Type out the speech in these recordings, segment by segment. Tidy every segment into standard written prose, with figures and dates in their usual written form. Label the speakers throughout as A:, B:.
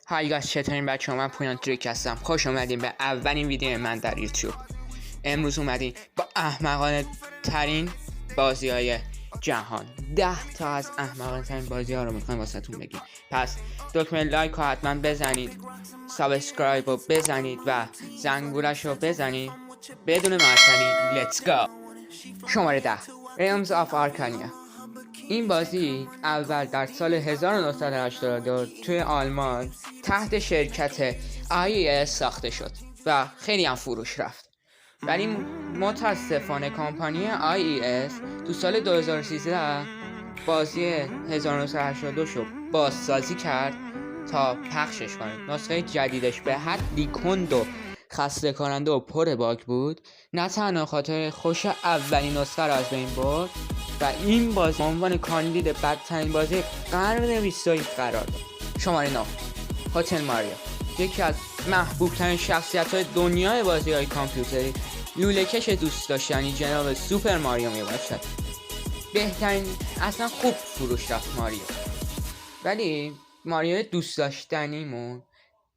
A: های گاز، چطورین بچه ها؟ من پویان تریک هستم. خوش اومدین به اولین ویدیو من در یوتیوب. امروز اومدین با احمقانه ترین بازی های جهان. 10 تا از احمقانه ترین بازی ها رو میخوایم واسه تون بگیم. پس دکمه لایک رو حتما بزنید، سابسکرایب رو بزنید و زنگولش رو بزنید. بدون معطلی لیتس گو. شماره 10 Realms of Arcania. این بازی اول در سال 1982 توی آلمان تحت شرکت IES ساخته شد و خیلی هم فروش رفت، ولی متاسفانه کمپانی IES تو سال 2013 بازی 1982 شو بازسازی کرد تا پخشش کنه. نسخه جدیدش به حدی کند و خسته کننده و پر باگ بود، نه تنها خاطر خوش اولین نسخه را از بین برد و این بازی به عنوان کاندید بدترین بازی قرن 21 قرار داد. شماره 9 هتل ماریو. یکی از محبوب ترین شخصیت های دنیای بازی های کامپیوتری، لوله‌کش دوست داشتنی جناب سوپر ماریو می باشد. بهترین، اصلا خوب فروش رفت ماریو، ولی ماریو دوست داشتنیمون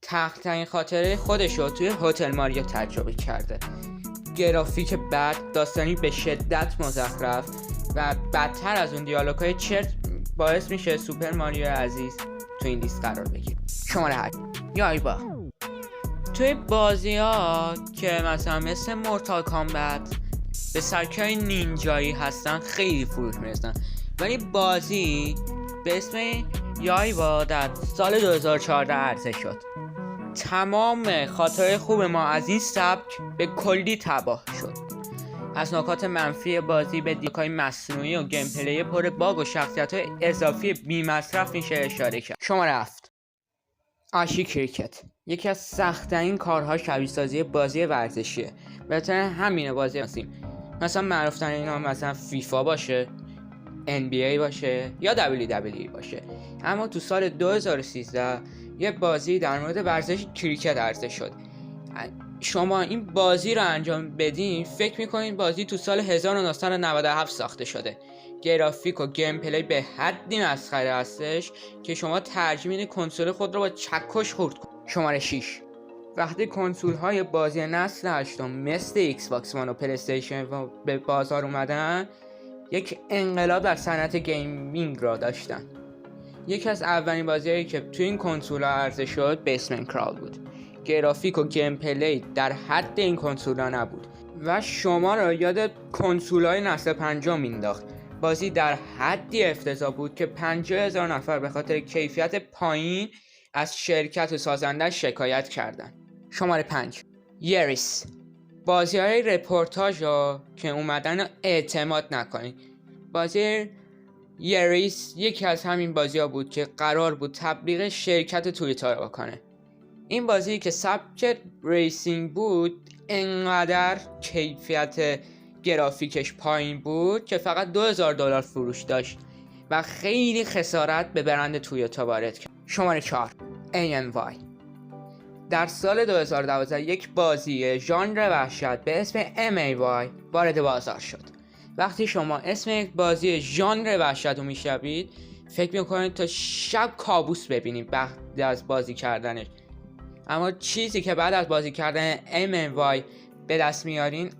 A: تلخترین خاطره خودش رو توی هتل ماریو تجربه کرده. گرافیک بد، داستانی به شدت مزخرف و بدتر از اون دیالوگ‌های چرت باعث میشه سوپر ماریو عزیز تو این لیست قرار بگیره. شماره 8 یایبا. توی بازی ها که مثلا مثل مورتال کامبت به سرکای نینجایی هستن خیلی فروش میرسن، ولی بازی به اسم یایبا در سال 2014 عرضه شد. تمام خاطره خوب ما از این سبک به کلی تباه شد. از نکات منفی بازی به دیالوگ‌های مصنوعی و گیم پلی پر باگ و شخصیت‌های اضافی بی مصرف میشه اشاره کرد. شماره 7 آشی کریکت. یکی از سخت‌ترین کارها شبیه سازی بازی ورزشیه. بهتر همینه بازی هستیم. مثلا معروف‌ترین اینا مثلا فیفا باشه، NBA باشه یا WWE باشه. اما تو سال 2013 یه بازی در مورد ورزش کریکت عرضه شد. شما این بازی رو انجام بدین فکر میکنین بازی تو سال 1997 ساخته شده. گرافیک و گیم پلی به حدی مسخره هستش که شما ترجیح میدین کنسول خود رو با چکش خورد کنید. شماره 6 وقتی کنسول های بازی نسل هشتم مثل ایکس باکس وان و پلی استیشن به بازار اومدن، یک انقلاب در صنعت گیمینگ را داشتن. یکی از اولین بازی‌هایی که تو این کنسول‌ها عرضه شد بیسمنت کرال بود. گرافیک و گیم پلی در حد این کنسول‌ها نبود و شما را یاد کنسول‌های نسل پنجم مینداخت. بازی در حدی افتضاح بود که 50,000 نفر به خاطر کیفیت پایین از شرکت و سازنده شکایت کردند. شماره 5 یریس. بازی‌های رپورتاژ ها که اومدن اعتماد نکنید. بازی یریس یکی از همین بازی ها بود که قرار بود تبلیغ شرکت تویوتا رو بکنه. این بازی که سبک ریسینگ بود انقدر کیفیت گرافیکش پایین بود که فقط $2,000 فروش داشت و خیلی خسارت به برند تویوتا وارد کرد. شماره 4 ANY. در سال 2012 یک بازی ژانر وحشت به اسم MAY وارد بازار شد. وقتی شما اسم یک بازی ژانر وحشت رو میشنوید فکر میکنید تا شب کابوس ببینید بعد از بازی کردنش، اما چیزی که بعد از بازی کردن MAY به دست میارین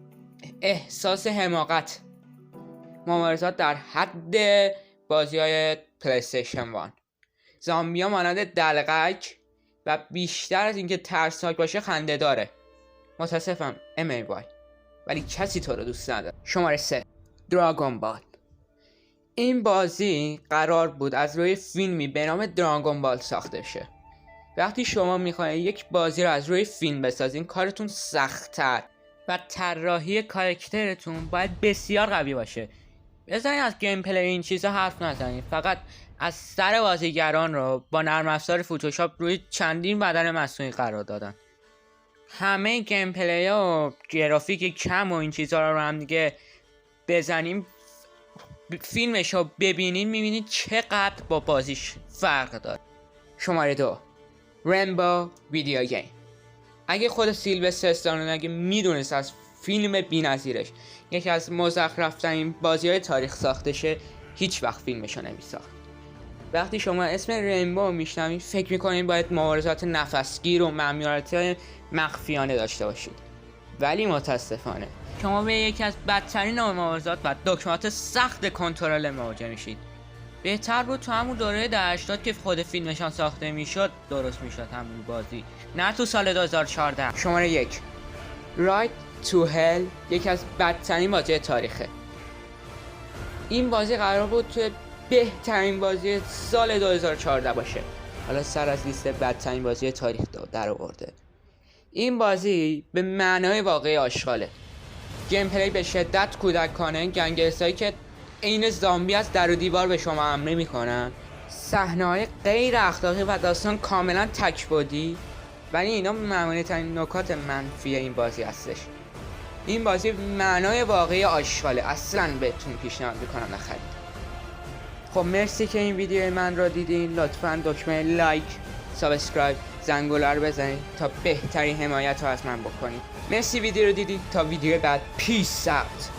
A: احساس حماقت، ممارسات در حد بازی های پلی استیشن 1، زامبیا مانند دلقک و بیشتر از اینکه ترسناک باشه خنده داره. متاسفم MAY، ولی کسی تو رو دوست نداره. شماره 3 دراگون بال. این بازی قرار بود از روی فیلمی به نام دراگون بال ساخته شه. وقتی شما میخواید یک بازی رو از روی فیلم بسازین کارتون سخت‌تر و طراحی کاراکترتون باید بسیار قوی باشه. بذارین از گیم پلی این چیزا حرف نزنید، فقط از سر بازیگران رو با نرم افزار فتوشاپ روی چندین بدن مصنوعی قرار دادن. همه گیم پلی ها و گرافیک کم و این چیزا رو هم دیگه بزنیم فیلمش رو ببینین میبینید چقدر با بازیش فرق داره. شماره 2 رمبو ویدیو گیم. اگه خود سیلوستر استالون اگه میدونست از فیلم بی‌نظیرش یکی از مزخرف‌ترین بازی‌های تاریخ ساخته شه هیچ وقت فیلمشو نمیساخت. وقتی شما اسم رینبو میشنوید فکر میکنید باید مبارزات نفسگیر و مأموریت مخفیانه داشته باشید، ولی متاسفانه شما به یکی از بدترین مبارزات و دکمات سخت کنترل مواجه میشید. بهتر بود تو همون دوره دهه 80 که خود فیلمشان ساخته میشد درست میشد همون بازی، نه تو سال 2014. شماره 1 Ride to Hell یکی از بدترین بازی تاریخه. این بازی قرار بود توی بهترین بازی سال 2014 باشه، حالا سر از لیست بدترین بازی تاریخ در آورده. این بازی به معنای واقعی آشغاله. گیم پلی به شدت کودکانه، گنگسترایی که عین زامبی از در و دیوار به شما حمله میکنن، صحنه‌های غیر اخلاقی و داستان کاملا تک‌بعدی، ولی اینا معمولی ترین نکات منفی این بازی هستش. این بازی معنای واقعی آشغاله، اصلا بهتون پیشنهاد میکنم نخرید. خب مرسی که این ویدیو من رو دیدین. لطفاً دکمه لایک، سابسکرایب، زنگوله رو بزنید تا بهترین حمایت رو از من بکنید. مرسی ویدیو رو دیدید. تا ویدیو بعد، پیس اوت.